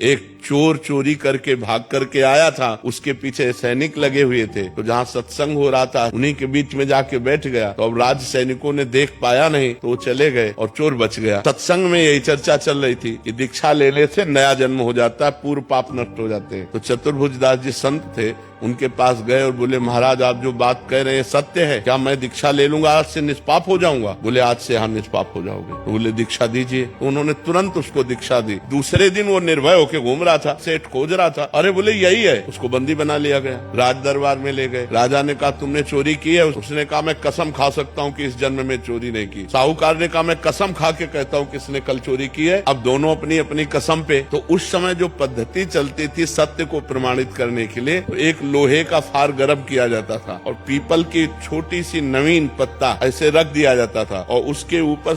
एक चोर चोरी करके भाग करके आया था, उसके पीछे सैनिक लगे हुए थे, तो जहाँ सत्संग हो रहा था उन्हीं के बीच में जाके बैठ गया। तो अब राज सैनिकों ने देख पाया नहीं तो वो चले गए और चोर बच गया। सत्संग में यही चर्चा चल रही थी कि दीक्षा लेने से नया जन्म हो जाता है, पूर्व पाप नष्ट हो जाते हैं। तो चतुर्भुज दास जी संत थे, उनके पास गए और बोले महाराज आप जो बात कह रहे हैं सत्य है क्या? मैं दीक्षा ले लूंगा, आज से निष्पाप हो जाऊंगा? बोले आज से हाँ निष्पाप हो जाओगे। तो बोले दीक्षा दीजिए। तो उन्होंने तुरंत उसको दीक्षा दी। दूसरे दिन वो निर्भय होकर घूम रहा था, सेठ खोज रहा था, अरे बोले यही है। उसको बंदी बना लिया गया, राज दरबार में ले गए। राजा ने कहा तुमने चोरी की है? उसने कहा मैं कसम खा सकता हूँ कि इस जन्म में चोरी नहीं की। साहूकार ने कहा मैं कसम खा के कहता हूँ किसने कल चोरी की है। अब दोनों अपनी अपनी कसम पे। तो उस समय जो पद्धति चलती थी सत्य को प्रमाणित करने के लिए, तो एक लोहे का फार गरम किया जाता था और पीपल की छोटी सी नवीन पत्ता ऐसे रख दिया जाता था और उसके ऊपर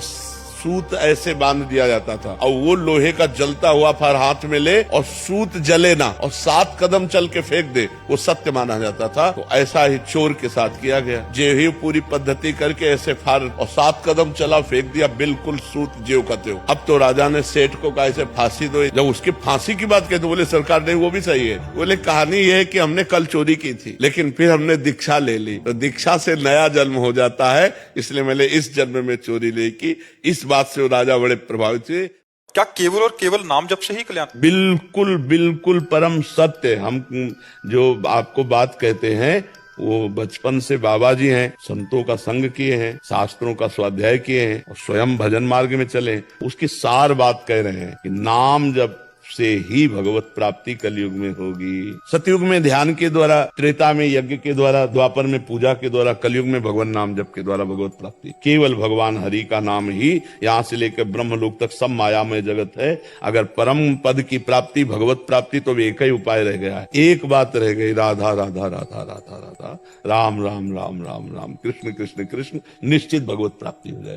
सूत ऐसे बांध दिया जाता था और वो लोहे का जलता हुआ फार हाथ में ले और सूत जले ना और 7 कदम चल के फेंक दे, वो सत्य माना जाता था। तो ऐसा ही चोर के साथ किया गया। जे ही पूरी पद्धति करके ऐसे फार और 7 कदम चला फेंक दिया, बिल्कुल सूत ज्यों का त्यों। अब तो राजा ने सेठ को कहा ऐसे फांसी दो। जब उसकी फांसी की बात कहते बोले सरकार नहीं वो भी सही है। बोले कहानी ये है कि हमने कल चोरी की थी लेकिन फिर हमने दीक्षा ले ली, तो दीक्षा से नया जन्म हो जाता है, इसलिए मैंने इस जन्म में चोरी नहीं की। इस बात से वो राजा बड़े प्रभावित हुए। क्या केवल और केवल नाम जप से ही कल्याण? बिल्कुल बिल्कुल परम सत्य। हम जो आपको बात कहते हैं वो बचपन से बाबा जी हैं, संतों का संग किए हैं, शास्त्रों का स्वाध्याय किए हैं और स्वयं भजन मार्ग में चले, उसकी सार बात कह रहे हैं कि नाम जप से ही भगवत प्राप्ति कलयुग में होगी। सतयुग में ध्यान के द्वारा, त्रेता में यज्ञ के द्वारा, द्वापर में पूजा के द्वारा, कलयुग में भगवान नाम जप के द्वारा भगवत प्राप्ति। केवल भगवान हरि का नाम ही यहाँ से लेकर ब्रह्मलोक तक सब मायामय जगत है। अगर परम पद की प्राप्ति, भगवत प्राप्ति, तो एक ही उपाय रह गया है, एक बात रह गई, राधा राधा राधा राधा राधा, राम राम राम राम राम, कृष्ण कृष्ण कृष्ण, निश्चित भगवत प्राप्ति हो जाएगी।